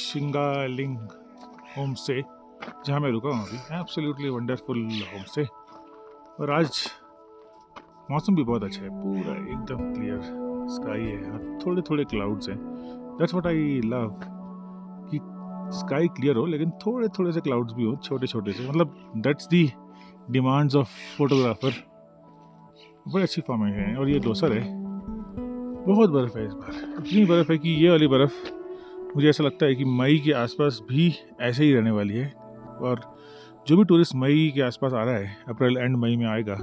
शिंगालिंग home stay जहाँ मैं रुका हूँ अभी। Absolutely wonderful home stay. और आज मौसम भी बहुत अच्छा है, पूरा एकदम क्लियर स्काई है और थोड़े थोड़े क्लाउड्स हैं। दैट्स व्हाट आई लव, कि स्काई क्लियर हो लेकिन थोड़े थोड़े से क्लाउड्स भी हो, छोटे छोटे से। मतलब that's the demands of photographer. बड़ी अच्छी फॉर्म है। और ये लोसर है, बहुत बर्फ़ है इस बार। इतनी बर्फ़ है कि ये वाली बर्फ़ मुझे ऐसा लगता है कि मई के आसपास भी ऐसे ही रहने वाली है। और जो भी टूरिस्ट मई के आसपास आ रहा है, अप्रैल एंड मई में आएगा,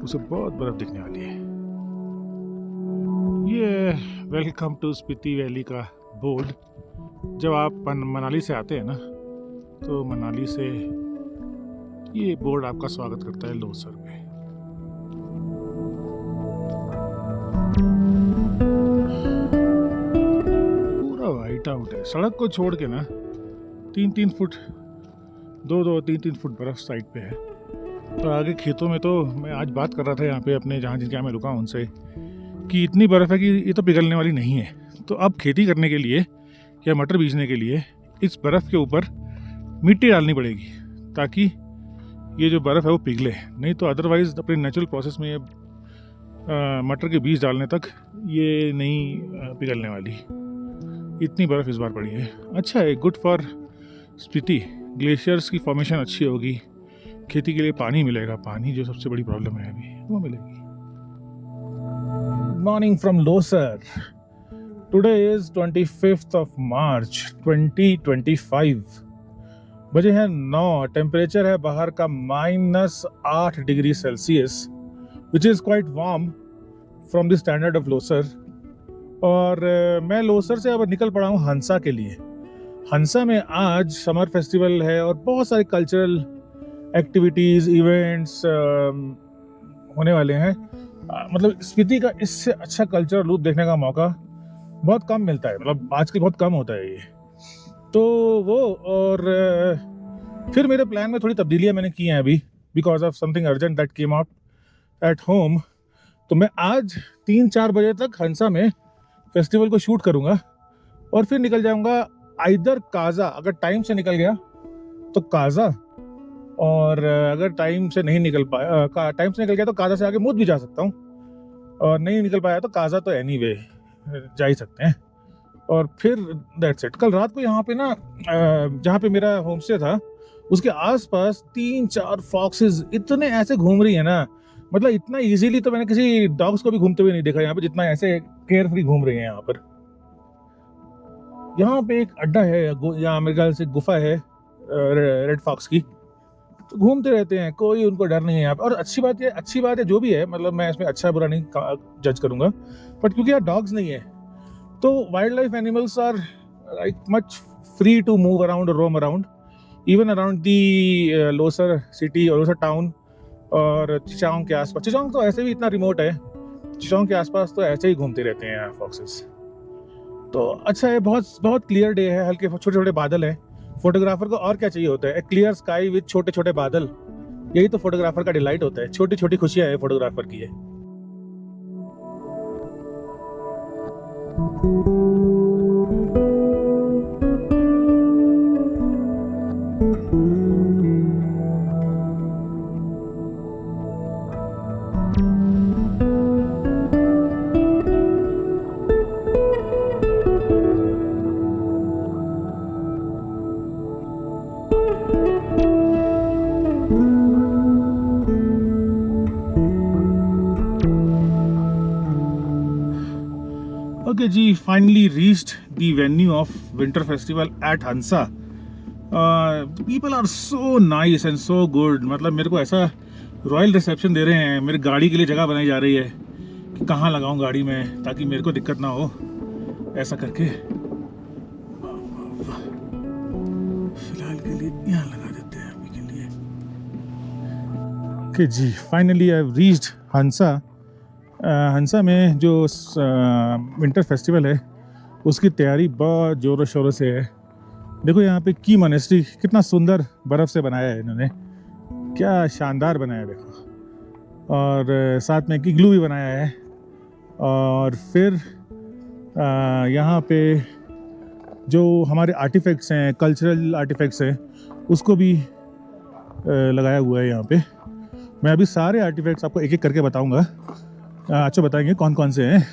उसे बहुत बर्फ़ दिखने वाली है। ये वेलकम टू स्पीति वैली का बोर्ड। जब आप मनाली से आते हैं ना, तो मनाली से ये बोर्ड आपका स्वागत करता है लोसर में। पूरा वाइट आउट है। सड़क को छोड़ के ना 3-3 फुट 2-2 3-3 फुट बर्फ साइड पे है। और आगे खेतों में तो मैं आज बात कर रहा था यहाँ पे अपने जहाँ जिनके यहाँ मैं रुका हूँ उनसे, कि इतनी बर्फ़ है कि ये तो पिघलने वाली नहीं है। तो अब खेती करने के लिए या मटर बीजने के लिए इस बर्फ़ के ऊपर मिट्टी डालनी पड़ेगी, ताकि ये जो बर्फ़ है वो पिघले। नहीं तो अदरवाइज़ अपने नेचुरल प्रोसेस में ये मटर के बीज डालने तक ये नहीं पिघलने वाली। इतनी बर्फ़ इस बार पड़ी है। अच्छा है, गुड फॉर स्पीति। ग्लेशियर्स की फॉर्मेशन अच्छी होगी, खेती के लिए पानी मिलेगा। पानी जो सबसे बड़ी प्रॉब्लम है अभी, वो मिलेगी। Morning from Losar. Today is 25th of March 2025। बजे हैं 9। टेम्परेचर है बाहर का -8 degree Celsius, which is quite warm from the standard of Losar. और मैं लोसर से अब निकल पड़ा हूँ हंसा के लिए। हंसा में आज समर फेस्टिवल है और बहुत सारे कल्चरल एक्टिविटीज़, इवेंट्स होने वाले हैं। मतलब स्पीति का इससे अच्छा कल्चरल रूप देखने का मौका बहुत कम मिलता है। मतलब आजकल बहुत कम होता है ये तो वो। और फिर मेरे प्लान में थोड़ी तब्दीलियाँ मैंने की हैं अभी, because of something urgent that came out at home. तो मैं आज 3-4 बजे तक हंसा में फेस्टिवल को शूट करूँगा और फिर निकल जाऊँगा आइदर काजा। अगर टाइम से निकल गया तो काजा, और अगर टाइम से नहीं निकल पाया, टाइम से निकल गया तो काजा से आगे मुझ भी जा सकता हूँ, और नहीं निकल पाया तो काजा तो एनीवे जा ही सकते हैं। और फिर दैट्स इट। कल रात को यहाँ पे ना जहाँ पे मेरा होम स्टे था उसके आसपास 3-4 फॉक्सेस इतने ऐसे घूम रही है ना। मतलब इतना इजीली तो मैंने किसी डॉग्स को भी घूमते हुए नहीं देखा यहाँ पे, जितना ऐसे केयर फ्री घूम रही है यहाँ पर। यहाँ पे एक अड्डा है, यहाँ मेरे ख्याल से गुफा है रेड फॉक्स की, तो घूमते रहते हैं, कोई उनको डर नहीं है यहाँ पे। और अच्छी बात है जो भी है, मतलब मैं इसमें अच्छा बुरा नहीं जज करूँगा, बट क्योंकि यहाँ डॉग्स नहीं है तो wild life animals are like much free to move around, roam around, even around the loser city और लोसर टाउन और चिचांग के आसपास। चिचांग तो ऐसे भी इतना रिमोट है, चिचांग के आसपास तो ऐसे ही घूमते रहते हैं फॉक्सेस। तो अच्छा है, बहुत बहुत क्लियर डे है, हल्के छोटे छोटे बादल है। फोटोग्राफर को और क्या चाहिए होता है? क्लियर स्काई विद छोटे छोटे बादल, यही तो फोटोग्राफर का डिलाइट होता है। छोटी छोटी खुशियां है फोटोग्राफर की है। Okay ji, finally reached the venue of winter festival at Hansa. People are so nice and so good. मतलब मेरे को ऐसा रॉयल रिसेप्शन दे रहे हैं। मेरी गाड़ी के लिए जगह बनाई जा रही है कि कहाँ लगाऊं गाड़ी में ताकि मेरे को दिक्कत ना हो, ऐसा करके। फिलहाल के लिए यहाँ लगा देते हैं अभी के लिए। Okay ji, finally I have reached Hansa. हंसा में जो विंटर फेस्टिवल है उसकी तैयारी बहुत ज़ोरों शोरों से है। देखो यहाँ पे की मॉनेस्ट्री कितना सुंदर बर्फ़ से बनाया है इन्होंने, क्या शानदार बनाया है देखो। और साथ में इग्लू भी बनाया है। और फिर यहाँ पे जो हमारे आर्टिफैक्ट्स हैं, कल्चरल आर्टिफैक्ट्स हैं, उसको भी लगाया हुआ है यहाँ पे। मैं अभी सारे आर्टिफैक्ट्स आपको एक एक करके बताऊंगा, अच्छा बताएंगे कौन कौन से हैं।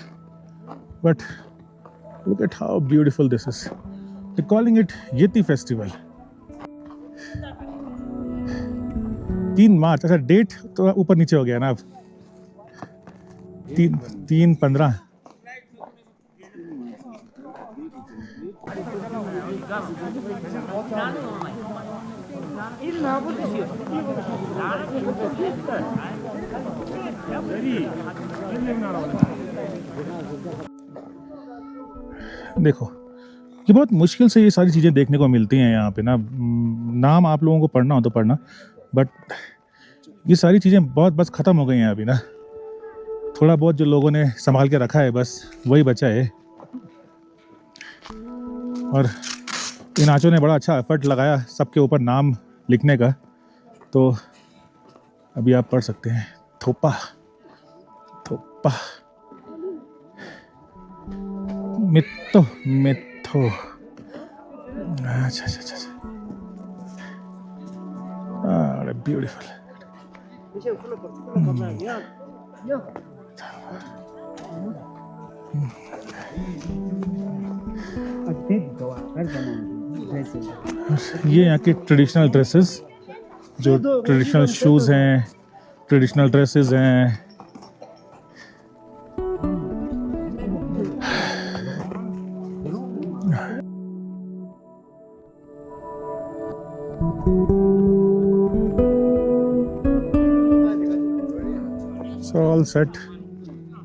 But look at how beautiful this is, they calling it yeti festival. 3 मार्च, अच्छा डेट तो ऊपर नीचे हो गया ना अब, 3/15। देखो ये बहुत मुश्किल से ये सारी चीज़ें देखने को मिलती हैं यहाँ पे ना। नाम आप लोगों को पढ़ना हो तो पढ़ना, बट ये सारी चीज़ें बहुत बस ख़त्म हो गई हैं अभी ना। थोड़ा बहुत जो लोगों ने संभाल के रखा है बस वही बचा है। और इन आंचों ने बड़ा अच्छा एफर्ट लगाया सबके ऊपर नाम लिखने का, तो अभी आप पढ़ सकते हैं थोपा थोपा मित्तो मित्तो। अच्छा अच्छा अच्छा, ब्यूटीफुल। ये यहाँ के ट्रेडिशनल ड्रेसेस, जो ट्रेडिशनल शूज हैं, ट्रेडिशनल ड्रेसेस हैं। ऑल सेट,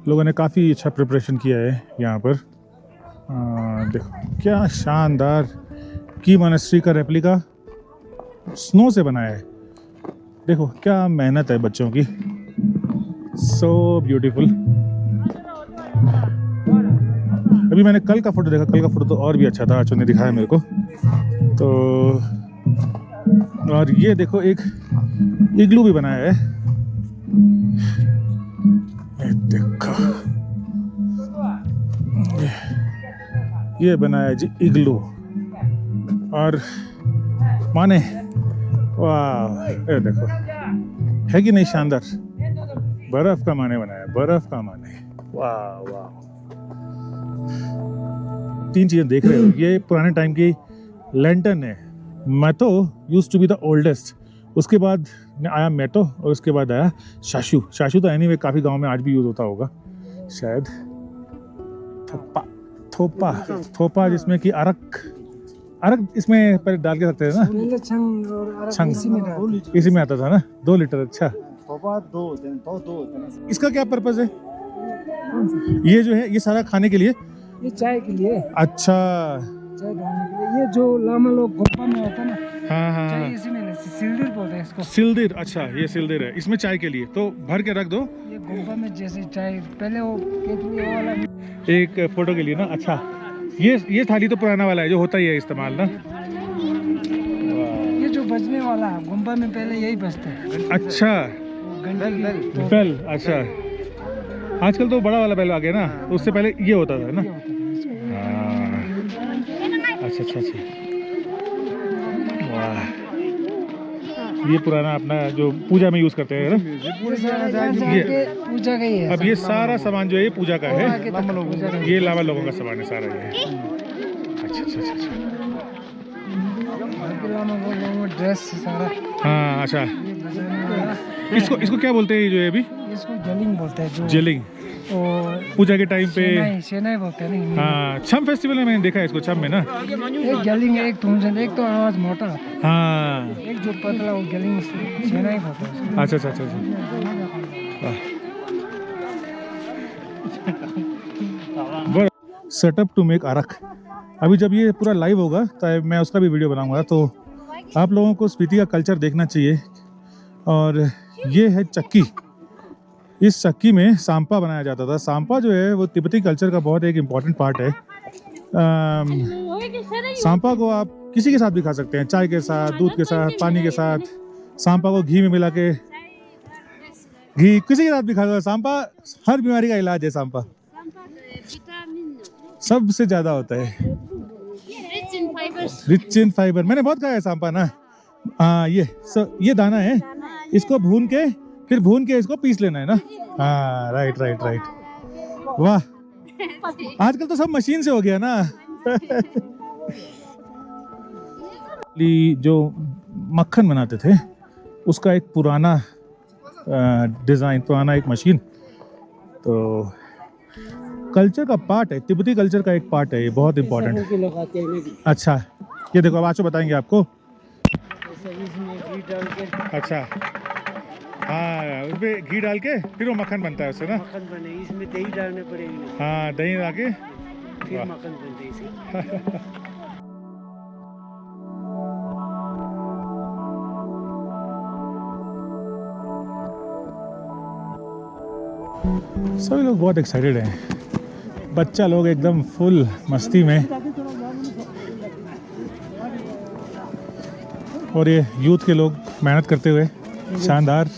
लोगों ने काफ़ी अच्छा प्रिपरेशन किया है यहाँ पर। देखो क्या शानदार की मोनेस्ट्री का रेप्लिका स्नो से बनाया है। देखो क्या मेहनत है बच्चों की, सो ब्यूटीफुल। अभी मैंने कल का फोटो देखा, कल का फोटो तो और भी अच्छा था, आचो ने दिखाया मेरे को तो। और ये देखो एक इग्लू भी बनाया है, ये देखो ये बनाया जी इग्लू। और माने वाह, ये देखो है कि नहीं शानदार, बर्फ का माने बनाया, बर्फ का माने, वाह वाह। 3 चीजें देख रहे हो, ये पुराने टाइम की लैंटर्न है। मैतो used to be the oldest, उसके बाद आया मैतो और उसके बाद आया शाशु। शाशु तो एनीवे काफी गांव में आज भी यूज होता होगा शायद। थोपा थोपा थोपा, जिसमें कि अरक इसमें पहले डाल के रखते थे ना, छंग इसी में आता था ना, 2 लीटर। अच्छा, इसका क्या पर्पज है? ये जो है ये सारा खाने के लिए, ये चाय के लिए। अच्छा, चाय बनाने के लिए। ये जो लामा लोग गोपा में होता है ना, हाँ हाँ चाय इसी में सिलदिर बोलते हैं इसको। सिलदिर, अच्छा ये सिलदिर है, इसमें चाय के लिए तो भर के रख दो। ये गोपा में जैसे चाय पहले वो केतली वाला एक फोटो के लिए ना। अच्छा, ये थाली तो पुराना वाला है जो होता ही है इस्तेमाल ना। ये जो बजने वाला है गोपा में पहले यही बजता है। अच्छा, बेल। अच्छा, आजकल तो बड़ा वाला बेल आ गया ना, उससे पहले ये होता था ना। अच्छा अच्छा अच्छा, वाह। ये पुराना अपना जो पूजा में यूज करते हैं ना, ये पूजा का ही है। अब ये सारा सामान जो है ये पूजा का है, ये लावा लोगों का सामान है सारा ये। अच्छा अच्छा अच्छा, ड्रेस सारा। हाँ अच्छा, इसको क्या बोलते हैं जो है अभी? इसको जलिंग बोलते हैं, जो जेलिंग, और पूजा के टाइम पे शेनाई बोलते हैं ना। हाँ, छम फेस्टिवल में मैंने देखा है इसको, छम में ना। एक गलिंग है, एक तुमसे, एक तो आवाज मोटा, हाँ, एक जो पतला वो गलिंग शेनाई बोलते हैं। अच्छा अच्छा अच्छा सेटअप टू मेक अरक। अभी जब ये पूरा लाइव होगा तो मैं उसका भी वीडियो बनाऊंगा, तो आप लोगों को स्पीति का कल्चर देखना चाहिए। और ये है चक्की, इस चक्की में सांपा बनाया जाता था। सांपा जो है वो तिब्बती कल्चर का बहुत एक इम्पॉर्टेंट पार्ट है। सांपा को आप किसी के साथ भी खा सकते हैं, चाय के साथ, दूध के साथ, पानी के साथ। सांपा को घी में मिला के, घी किसी के साथ भी खा सकते हैं। सांपा हर बीमारी का इलाज है, सांपा सबसे ज्यादा होता है। Rich in fibre. मैंने बहुत खाया है सांपा ना। हाँ ये दाना है, इसको भून के फिर भून के इसको पीस लेना है ना। हाँ राइट राइट राइट। वाह, आजकल तो सब मशीन से हो गया ना। जो मक्खन बनाते थे उसका एक पुराना डिज़ाइन, पुराना एक मशीन, तो कल्चर का पार्ट है, तिब्बती कल्चर का एक पार्ट है, ये बहुत इम्पोर्टेंट है। अच्छा, ये देखो अब आशु बताएंगे आपको। अच्छा, हाँ उसमें घी डाल के फिर वो मक्खन बनता है उससे ना। मक्खन बने, इसमें दही डालने पड़ेगी। हाँ दही डाल के फिर मक्खन बनते हैं इसके। सभी लोग बहुत एक्साइटेड हैं, बच्चा लोग एकदम फुल मस्ती में, और ये यूथ के लोग मेहनत करते हुए शानदार।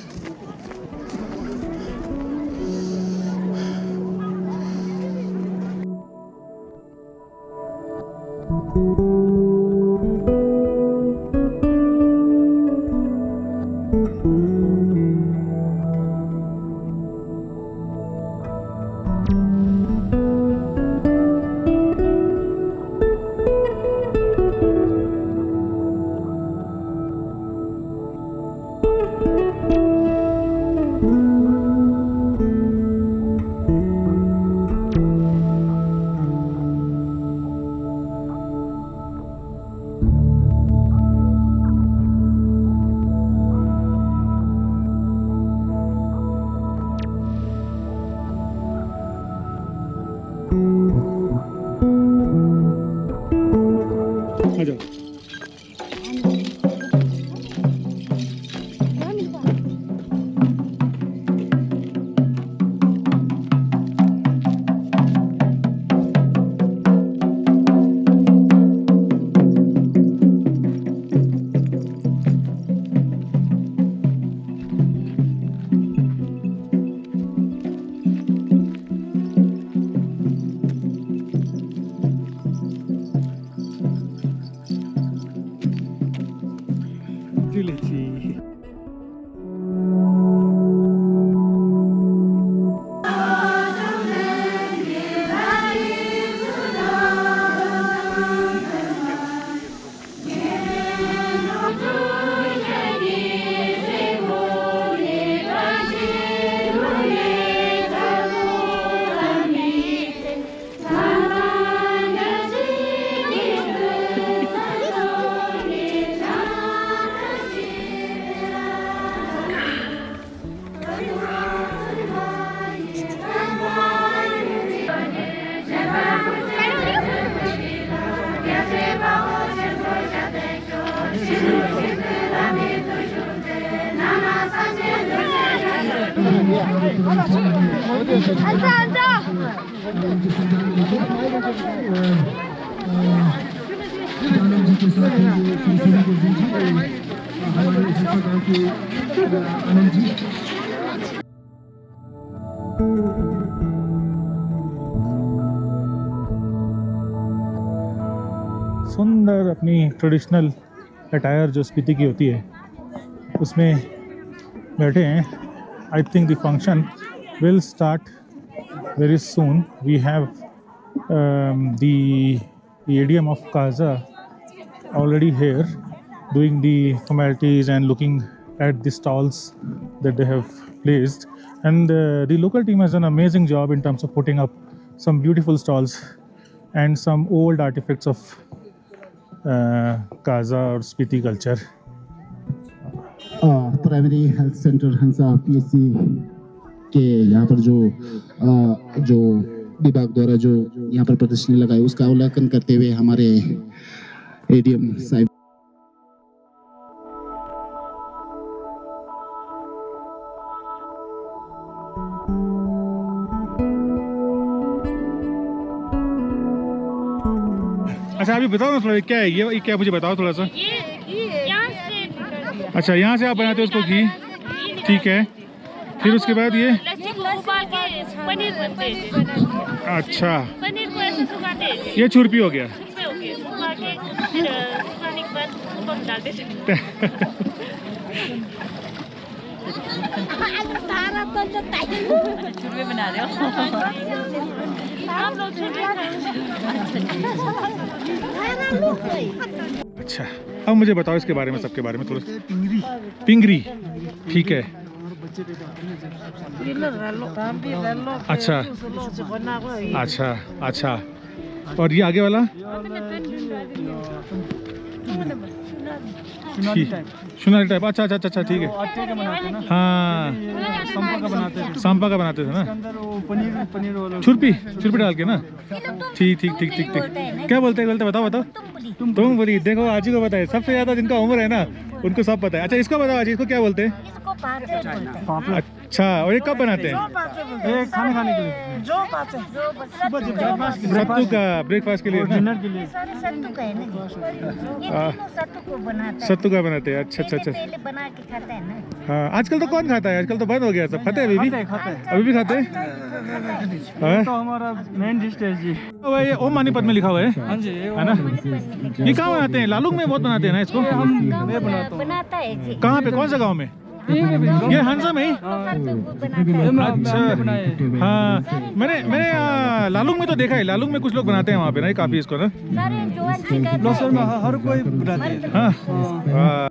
सुंदर अपनी ट्रेडिशनल अटायर जो स्पीति की होती है उसमें बैठे हैं। I think the function will start very soon. We have the ADM of Kaza already here doing the formalities and looking at the stalls that they have placed, and the local team has done an amazing job in terms of putting up some beautiful stalls and some old artifacts of Kaza or Spiti culture. Primary health centre Hansa PSC के यहाँ पर जो विभाग द्वारा जो यहाँ पर प्रदर्शनी लगाई उसका अवलोकन करते हुए हमारे ADM साहिब अच्छा अभी बताओ ना थोड़ा क्या है ये क्या मुझे बताओ थोड़ा सा। यहाँ से, अच्छा यहाँ से आप बनाते हो उसको घी, ठीक है, फिर उसके बाद ये लस्सी को उबाल के पनीर बनते हैं। अच्छा पनीर को ऐसे सुखाते हैं, ये छुरपी हो गया। छुपे हो गए, सुखा के फिर सुखाने के बाद ऊपर डाल देते हैं। छुरवे बना रहे हो आप लोग? छुरवे अच्छा, अब मुझे बताओ इसके बारे में, सबके बारे में थोड़ा सा। पिंगरी, ठीक है। अच्छा अच्छा अच्छा, और ये आगे वाला सोनाली टाइप, अच्छा अच्छा अच्छा, ठीक है। हाँ, सांपा का बनाते थे ना, छुरपी छुरपी डाल के ना। ठीक ठीक ठीक ठीक ठीक, क्या बोलते हैं बताओ बताओ। तुम बोली, देखो आजी को बताए, सबसे ज्यादा जिनका उम्र है ना उनको सब पता है। अच्छा, इसको बताओ आजी, इसको क्या बोलते हैं? इसको पाचे बोलते हैं। अच्छा, और ये कब बनाते हैं? खाने के लिए सत्तू का, ब्रेकफास्ट के लिए ना? डिनर के लिए। सारे सत्तू का है ना, ये तीनों सत्तू को बनाता है। सत्तू का बनाते हैं, अच्छा अच्छा अच्छा। पहले बना के खाता है ना। हाँ, आजकल तो कौन खाता है, आजकल तो बंद हो गया सब। खाते हैं अभी भी? अभी भी खाते हैं? हाँ? तो हमारा मेन डिश है जी। तो ये ओम मानी पद में लिखा हुआ है, हाँ जी, है ना? ये कहाँ बनाते हैं? लालूंग में बहुत बनाते हैं ना इसको? बनाता है जी। कहाँ पे, कौन सा गांव में? ये हंसा में ही? अच्छा, हाँ, मैंने लालूंग में तो देखा है, लालूंग में कुछ लोग बनाते हैं वहाँ पे ना, काफी इसको ना। सारे जो अच्छी करते लोसर में हर कोई बनाते हैं। हाँ हाँ।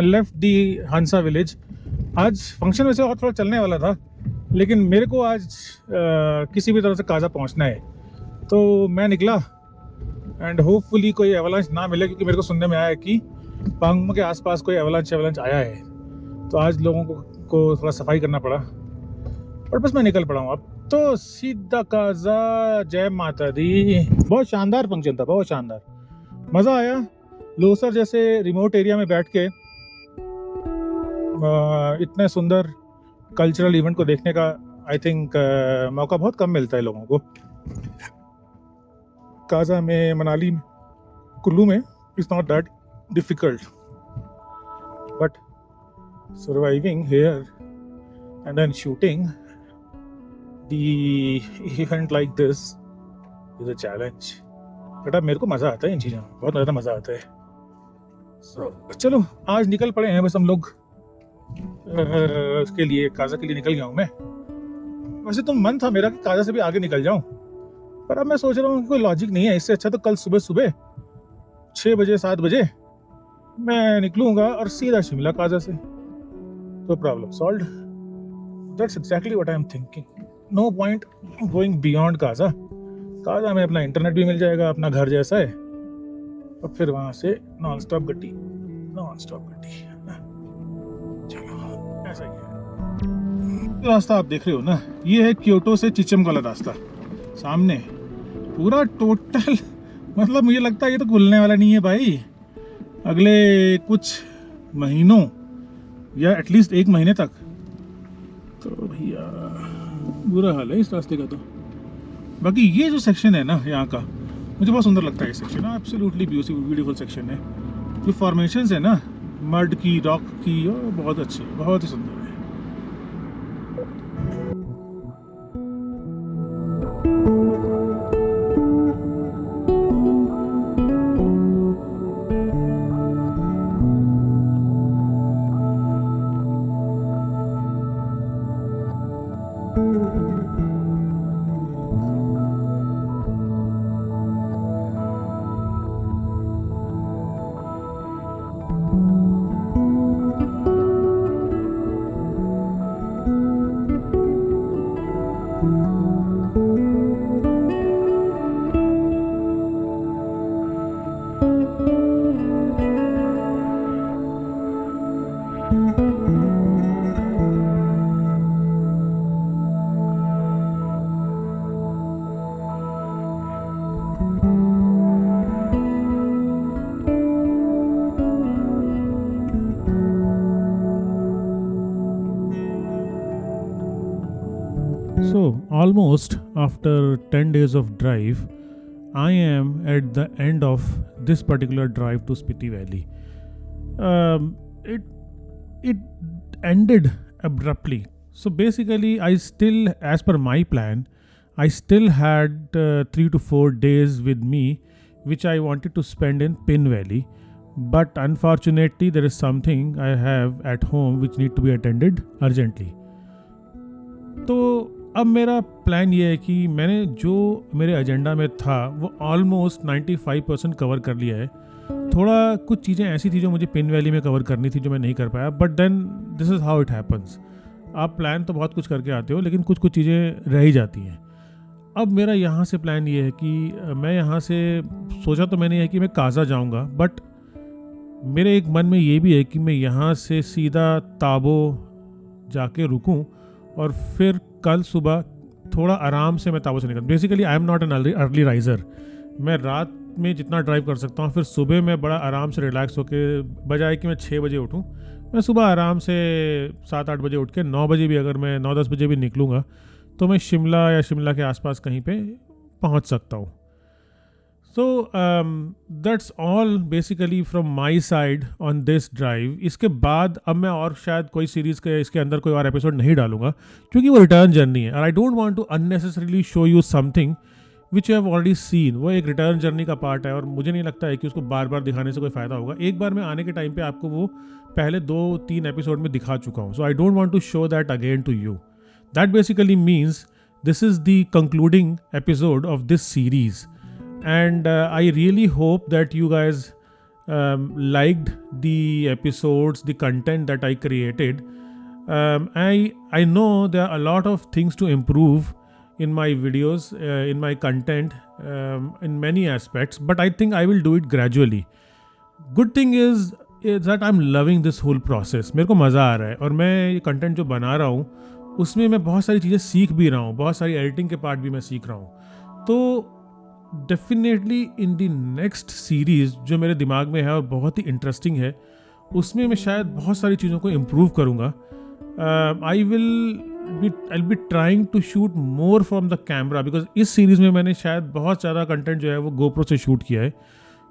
लेफ्ट दी हंसा विलेज. आज फंक्शन वैसे और थोड़ा चलने वाला था, लेकिन मेरे को आज किसी भी तरह से काजा पहुंचना है, तो मैं निकला. एंड होपफुली कोई एवलांच ना मिले, क्योंकि मेरे को सुनने में आया है कि पांगम के आसपास कोई एवलांच आया है. तो आज लोगों को थोड़ा सफाई करना पड़ा, और बस मैं निकल पड़ा हूँ अब. तो सीधा काजा. जय माता दी. बहुत शानदार फंक्शन था, बहुत शानदार, मज़ा आया. लोसर जैसे रिमोट एरिया में बैठ के इतने सुंदर कल्चरल इवेंट को देखने का आई थिंक मौका बहुत कम मिलता है लोगों को. काजा में, मनाली में, कुल्लू में it's not that difficult, but surviving here and then shooting the event like this is a challenge. But अब मेरे को मज़ा आता है इन चीज़ों में, बहुत ज़्यादा मज़ा आता है. चलो आज निकल पड़े हैं बस हम लोग. उसके लिए, काजा के लिए निकल गया हूँ मैं. वैसे तो मन था मेरा कि काजा से भी आगे निकल जाऊं, पर अब मैं सोच रहा हूँ कि कोई लॉजिक नहीं है. इससे अच्छा तो कल सुबह 6 बजे 7 बजे मैं निकलूंगा और सीधा शिमला काजा से, तो problem solved. That's exactly what I am thinking. No point going beyond Kaza. Kaza में अपना इंटरनेट भी मिल जाएगा, अपना घर जैसा है, और फिर वहाँ से नॉन स्टॉप गड्डी. चलो ऐसा ही है. रास्ता आप देख रहे हो ना, ये है क्योटो से चिचम वाला रास्ता सामने. पूरा टोटल मतलब मुझे लगता है ये तो खुलने वाला नहीं है भाई अगले कुछ महीनों, या एटलीस्ट 1 महीने तक. तो भैया बुरा हाल है इस रास्ते का. तो बाकी ये जो सेक्शन है ना यहाँ का, मुझे बहुत सुंदर लगता है ये सेक्शन. एब्सोल्युटली ब्यूटीफुल सेक्शन है. जो फॉर्मेशंस है ना, मड की, रॉक की, बहुत अच्छी, बहुत ही सुंदर है. So, almost after 10 days of drive, I am at the end of this particular drive to Spiti Valley. It ended abruptly. So basically, I still, as per my plan, I still had 3 to 4 days with me, which I wanted to spend in Pin Valley. But unfortunately, there is something I have at home which need to be attended urgently. तो अब मेरा plan ये है कि मैंने जो मेरे agenda में था वो ऑलमोस्ट 95% कवर कर लिया है। थोड़ा कुछ चीज़ें ऐसी थी जो मुझे पिन वैली में कवर करनी थी जो मैं नहीं कर पाया, but then this is how it happens. आप प्लान तो बहुत कुछ करके आते हो लेकिन कुछ कुछ चीज़ें रह ही जाती हैं। अब मेरा यहाँ से प्लान ये है कि मैं यहाँ से सोचा तो मैंने है कि मैं काजा जाऊँगा, बट मेरे एक मन में ये भी है कि मैं यहाँ से सीधा ताबो जाके रुकूं और फिर कल सुबह थोड़ा आराम से मैं ताबो से निकल। Basically I am not an early riser. मैं रात में जितना ड्राइव कर सकता हूँ, फिर सुबह मैं बड़ा आराम से रिलैक्स होकर, बजाय कि मैं 6 बजे उठूँ, मैं सुबह आराम से 7-8 बजे उठ के 9 बजे भी, अगर मैं 9-10 बजे भी निकलूँगा तो मैं शिमला या शिमला के आसपास कहीं पे पहुँच सकता हूँ। So that's all basically from my side on this drive. इसके बाद अब मैं और शायद कोई सीरीज़ के इसके अंदर कोई और एपिसोड नहीं डालूंगा क्योंकि वो रिटर्न जर्नी है, और I don't want to unnecessarily show you something which you have already seen. वो एक रिटर्न जर्नी का पार्ट है और मुझे नहीं लगता है कि उसको बार बार दिखाने से कोई फ़ायदा होगा। एक बार मैं आने के टाइम पे आपको वो पहले 2-3 एपिसोड में दिखा चुका हूँ। So I don't want to show that again to you. That basically means this is the concluding episode of this series, and I really hope that you guys liked the episodes, the content that I created. I know there are a lot of things to improve in my videos, in my content, in many aspects, but I think I will do it gradually. Good thing is that I'm loving this whole process. मेरे को मज़ा आ रहा है और मैं ये content जो बना रहा हूँ उसमें मैं बहुत सारी चीज़ें सीख भी रहा हूँ, बहुत सारी एडिटिंग के पार्ट भी मैं सीख रहा हूँ। तो definitely in the next series जो मेरे दिमाग में है और बहुत ही इंटरेस्टिंग है, उसमें मैं शायद बहुत सारी चीज़ों को इम्प्रूव करूँगा। I will be trying to shoot more from the camera, because इस सीरीज़ में मैंने शायद बहुत ज़्यादा कंटेंट जो है वो गोप्रो से शूट किया है,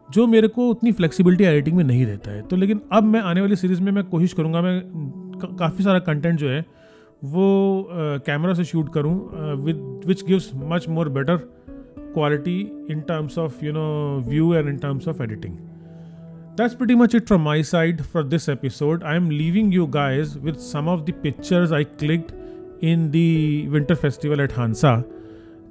जो मेरे को उतनी फ्लेक्सिबिलिटी एडिटिंग में नहीं देता है। तो लेकिन अब मैं आने वाली सीरीज़ में मैं कोशिश करूँगा मैं काफ़ी सारा कंटेंट जो है वो कैमरा से शूट करूँ, which gives much more better quality in terms of view and in terms of editing. That's pretty much it from my side for this episode. I am leaving you guys with some of the pictures I clicked in the Winter Festival at Hansa.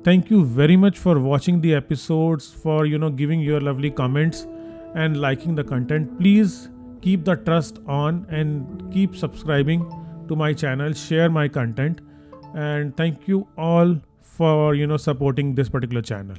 Thank you very much for watching the episodes, for giving your lovely comments and liking the content. Please keep the trust on and keep subscribing to my channel, share my content, and thank you all for supporting this particular channel.